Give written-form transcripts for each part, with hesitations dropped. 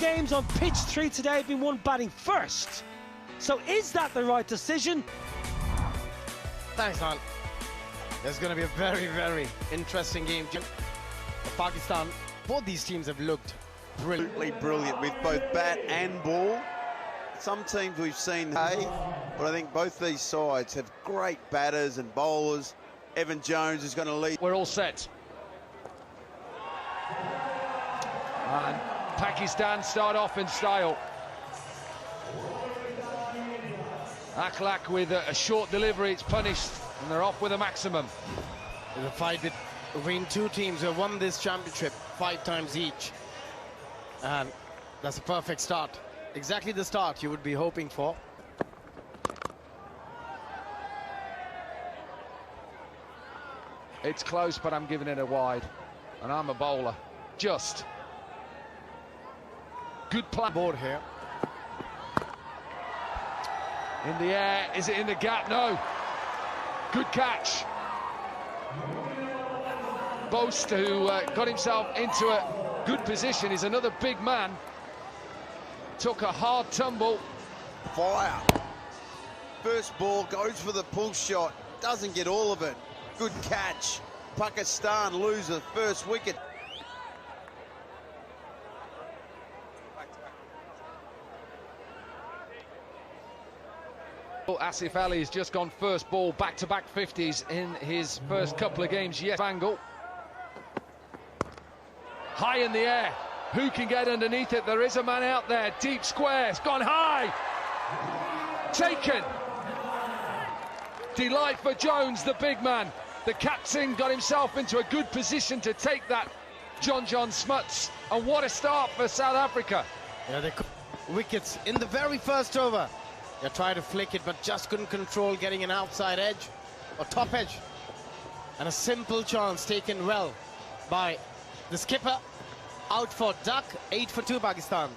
games on pitch 3 today have been won batting first. So is that the right decision? Thanks, man. There's going to be a very, very interesting game. Pakistan, both these teams have looked Absolutely brilliant with both bat and ball. Some teams we've seen, but I think both these sides have great batters and bowlers. Evan Jones is going to lead. We're all set. And Pakistan start off in style. Akhlaq with a short delivery, it's punished, and they're off with a maximum. There's a fight between two teams who have won this championship 5 times each. And that's a perfect start. Exactly the start you would be hoping for. It's close, but I'm giving it a wide. And I'm a bowler. Just. Good play. Board here. In the air, is it in the gap? No. Good catch. Boast, who got himself into a good position, is another big man. Took a hard tumble. Fire. First ball goes for the pull shot. Doesn't get all of it. Good catch. Pakistan lose the first wicket. Asif Ali has just gone first ball, back-to-back 50s in his first couple of games. Yes, angle. High in the air. Who can get underneath it? There is a man out there. Deep square. It's gone high. Taken. Delight for Jones, the big man. The captain got himself into a good position to take that. John Smuts. And what a start for South Africa. Yeah, they wickets in the very first over. They tried to flick it, but just couldn't control getting an outside edge or top edge. And a simple chance taken well by the skipper. Out for duck, 8 for 2 Pakistan.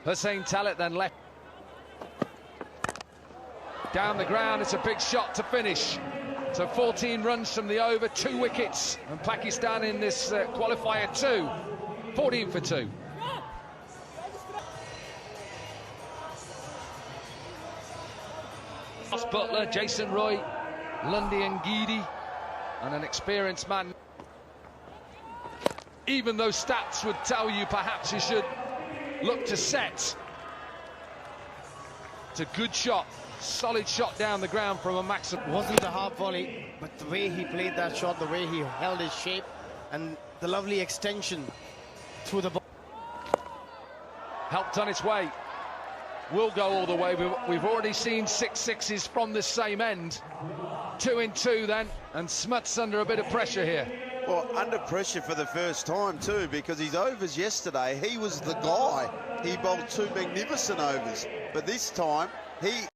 Hussain Talit then left. Down the ground, it's a big shot to finish. So 14 runs from the over, 2 wickets. And Pakistan in this qualifier 2, 14 for 2. Ross Butler, Jason Roy, Lundy and Geedy, and an experienced man. Even those stats would tell you perhaps you should look to set. It's a good shot, solid shot down the ground from a maximum. It wasn't a half volley, but the way he played that shot, the way he held his shape, and the lovely extension through the ball. Helped on its way. Will go all the way. We've already seen 6 sixes from the same end. 2 in 2 then, and Smuts under a bit of pressure here. Well, under pressure for the first time too, because his overs yesterday, he was the guy. He bowled 2 magnificent overs, but this time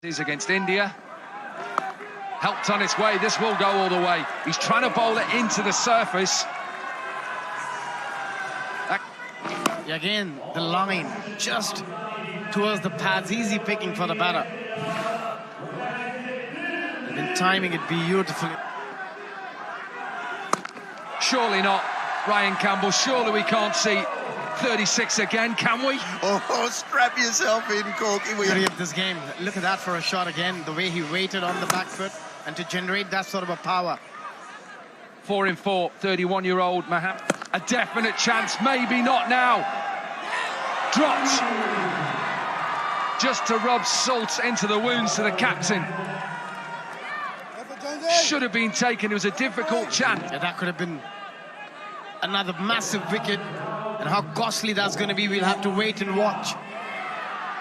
He's against India. Helped on its way. This will go all the way. He's trying to bowl it into the surface. Again, the line just towards the pads, easy picking for the batter. They've been timing it beautifully. Surely not, Ryan Campbell. Surely we can't see 36 again, can we? Oh, strap yourself in, Corky. Beauty of this game. Look at that for a shot again. The way he waited on the back foot and to generate that sort of a power. 4 in 4, 31-year-old Maham. A definite chance, maybe not now. Dropped. Just to rub salt into the wounds to the captain. Should have been taken. It was a difficult chance. Yeah, that could have been another massive wicket. And how costly that's going to be, we'll have to wait and watch.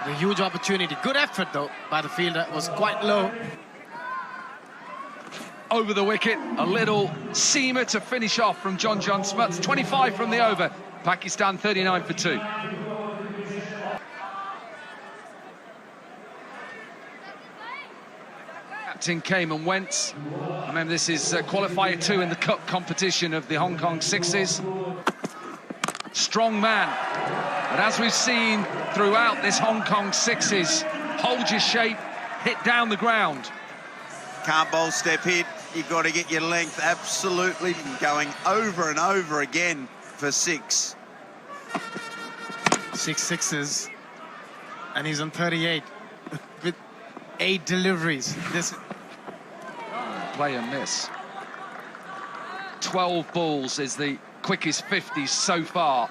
A huge opportunity. Good effort, though, by the fielder. It was quite low. Over the wicket, a little seamer to finish off from John Smuts. 25 from the over. Pakistan 39 for 2. Captain came and went. Remember, this is qualifier 2 in the cup competition of the Hong Kong Sixes. Strong man. But as we've seen throughout this Hong Kong Sixes, hold your shape, hit down the ground. Can't bowl step hit. You've got to get your length absolutely going over and over again for 6. 6 sixes, and he's on 38 with 8 deliveries. This Play and miss. 12 balls is the quickest 50 so far.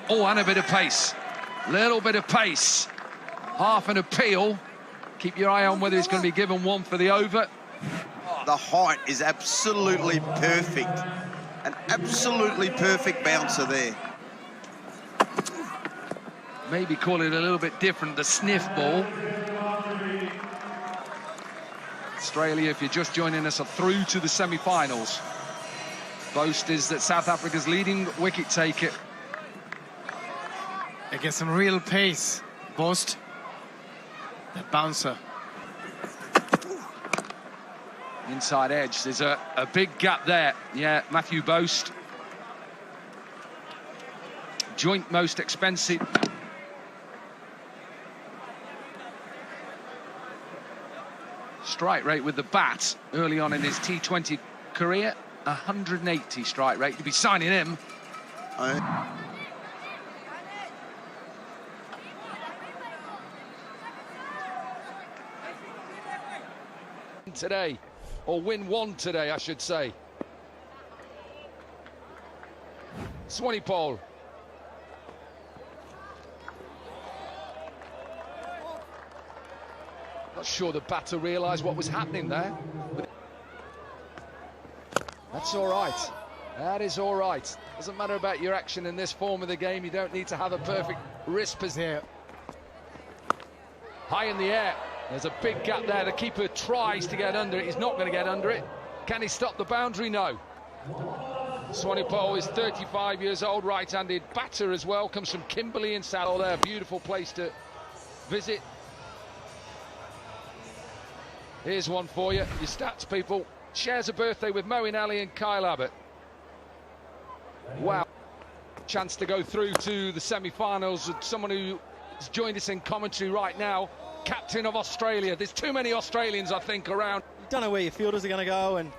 Oh, and a bit of pace. Little bit of pace. Half an appeal. Keep your eye on whether he's going to be given one for the over. The height is absolutely perfect. An absolutely perfect bouncer there. Maybe call it a little bit different, the sniff ball. Australia, if you're just joining us, are through to the semi-finals. Boast is that South Africa's leading wicket taker. they get some real pace. Boast, that bouncer. Inside edge, there's a big gap there. Yeah, Matthew Boast. Joint most expensive. Strike rate with the bat early on in his T20 career, 180 strike rate. You'd be signing him. Today, or win one today, I should say. Swanepoel. Not sure the batter realised what was happening there. That's all right. That is all right. Doesn't matter about your action in this form of the game. You don't need to have a perfect wrist position here. High in the air. There's a big gap there. The keeper tries to get under it. He's not going to get under it. Can he stop the boundary? No. Swanepoel is 35 years old, right-handed batter as well. Comes from Kimberley in Saddle there. Beautiful place to visit. Here's one for you. Your stats, people. Shares a birthday with Moeen Ali and Kyle Abbott. Wow. Chance to go through to the semi-finals with someone who has joined us in commentary right now. Captain of Australia. There's too many Australians, I think, around. You don't know where your fielders are going to go, and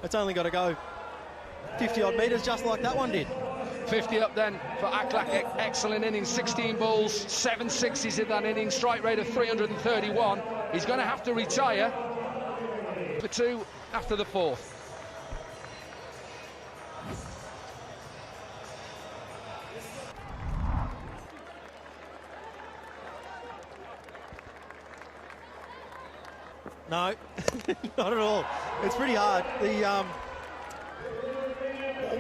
it's only got to go 50-odd metres, just like that one did. 50 up then for Aklak. Excellent innings, 16 balls, 7 sixes in that inning, strike rate of 331. He's going to have to retire for 2 after the 4th. No, not at all. It's pretty hard. The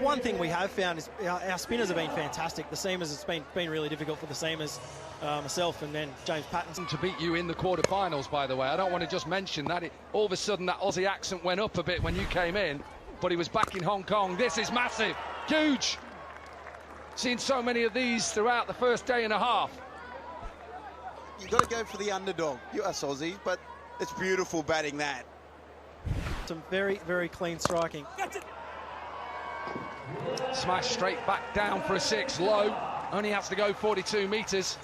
one thing we have found is our spinners have been fantastic. The seamers, it's been really difficult for the seamers, myself and then James Pattinson. To beat you in the quarterfinals, by the way. I don't want to just mention that. All of a sudden, that Aussie accent went up a bit when you came in, but he was back in Hong Kong. This is massive, huge. Seen so many of these throughout the first day and a half. You've got to go for the underdog. You us Aussies, but it's beautiful batting that. Some very, very clean striking. Smash straight back down for a 6, low. Only has to go 42 metres.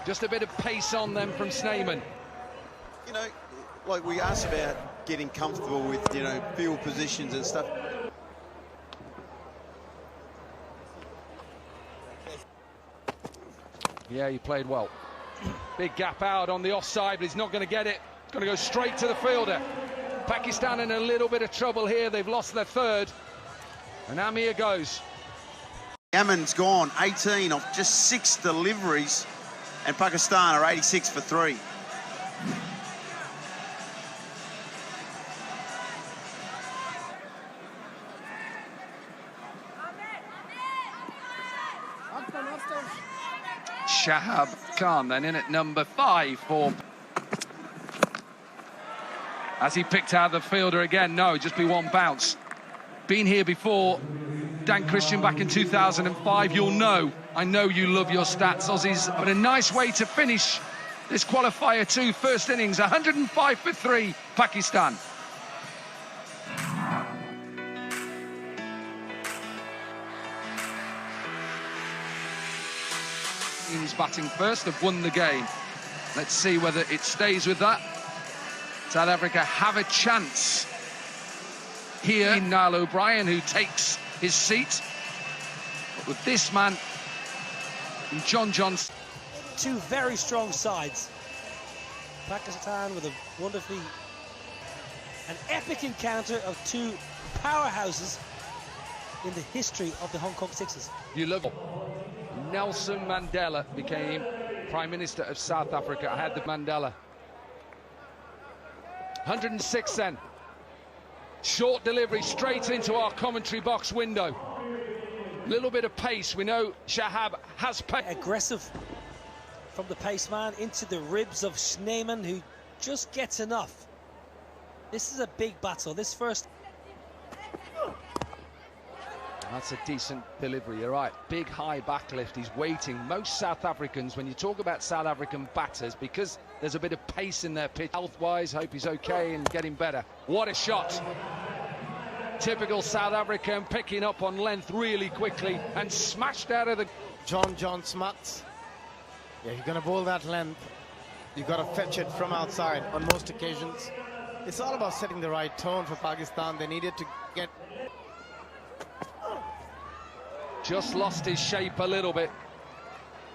Just a bit of pace on them from Sneyman. You know, like we asked about getting comfortable with, you know, field positions and stuff. Yeah, he played well. Big gap out on the offside, but he's not going to get it. It's going to go straight to the fielder. Pakistan in a little bit of trouble here. They've lost their 3rd. And Amir goes. Yemen's gone 18 off just 6 deliveries, and Pakistan are 86 for 3. Shahab Khan then in at number 5 for... As he picked out the fielder again, no, just be one bounce. Been here before, Dan Christian back in 2005. You'll know, I know you love your stats, Aussies, but a nice way to finish this qualifier 2 first innings. 105 for 3, Pakistan. Teams batting first have won the game. Let's see whether it stays with that. South Africa have a chance here in Niall O'Brien, who takes his seat. But with this man, John Johnson. Two very strong sides. Pakistan with a wonderfully an epic encounter of two powerhouses in the history of the Hong Kong Sixers. You love it. Nelson Mandela became Prime Minister of South Africa. I had the Mandela. 106 then. Short delivery straight into our commentary box window. Little bit of pace. We know Shahab has pace. Aggressive from the pace man into the ribs of Schneemann, who just gets enough. This is a big battle. This first. That's a decent delivery, you're right. Big high backlift, he's waiting. Most South Africans, when you talk about South African batters, because there's a bit of pace in their pitch, health-wise, hope he's okay and getting better. What a shot. Typical South African, picking up on length really quickly and smashed out of the... John Smuts. Yeah, you're going to bowl that length. You've got to fetch it from outside on most occasions. It's all about setting the right tone for Pakistan. They needed to get... Just lost his shape a little bit.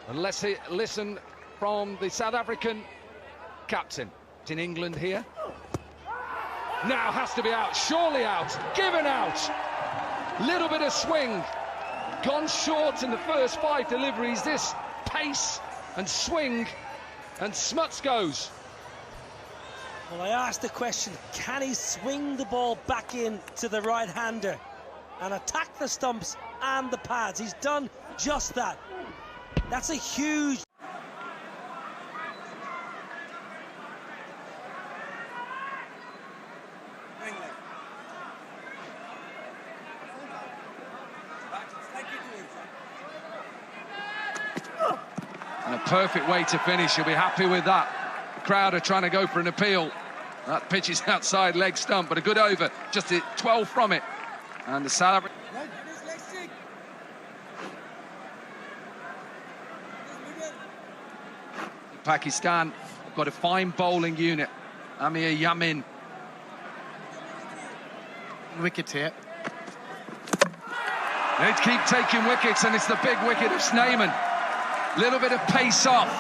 And let's listen from the South African captain. It's in England here. Now has to be out, surely out, given out. Little bit of swing. Gone short in the first 5 deliveries. This pace and swing, and Smuts goes. Well, I asked the question, can he swing the ball back in to the right-hander and attack the stumps and the pads? He's done just that. That's a huge... And a perfect way to finish. You'll be happy with that. The crowd are trying to go for an appeal. That pitch is outside leg stump, but a good over. Just 12 from it. And the South African... Pakistan have got a fine bowling unit. Amir Yamin. Wicket here. They keep taking wickets, and it's the big wicket of Schneemann. Little bit of pace off.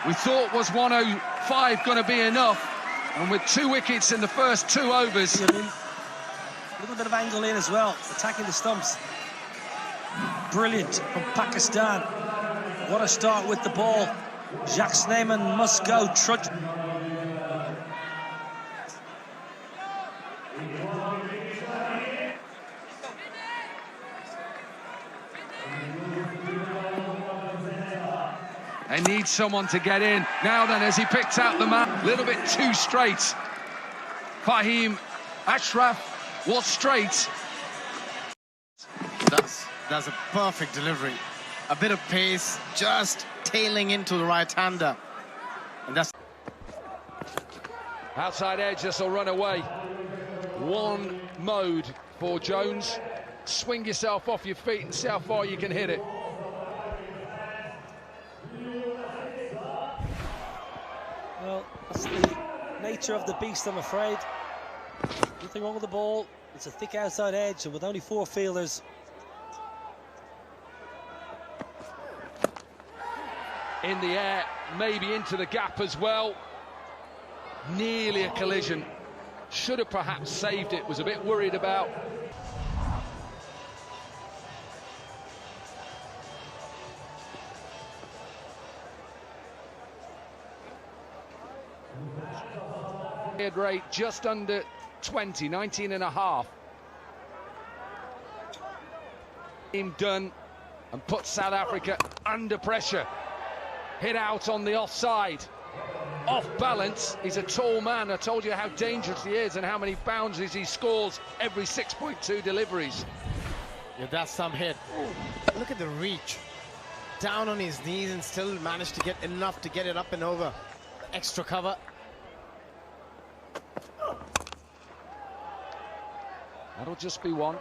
We thought was 105 going to be enough, and with 2 wickets in the first 2 overs. A little bit of angle in as well, attacking the stumps. Brilliant from Pakistan. What a start with the ball. Jacques Schneemann must go trudge. They need someone to get in. Now then, as he picked out the man, a little bit too straight. Fahim Ashraf was straight. That's a perfect delivery. A bit of pace, just tailing into the right-hander. And that's... Outside edge, this will run away. One mode for Jones. Swing yourself off your feet and see how far you can hit it. Well, that's the nature of the beast, I'm afraid. Nothing wrong with the ball. It's a thick outside edge, and with only 4 fielders. In the air, maybe into the gap as well. Nearly a collision. Should have perhaps saved it, was a bit worried about. Rate just under 20, 19 and a half. Team done and put South Africa under pressure. Hit out on the offside. Off balance. He's a tall man. I told you how dangerous he is and how many boundaries he scores every 6.2 deliveries. Yeah, that's some hit. Look at the reach. Down on his knees and still managed to get enough to get it up and over. Extra cover. That'll just be one.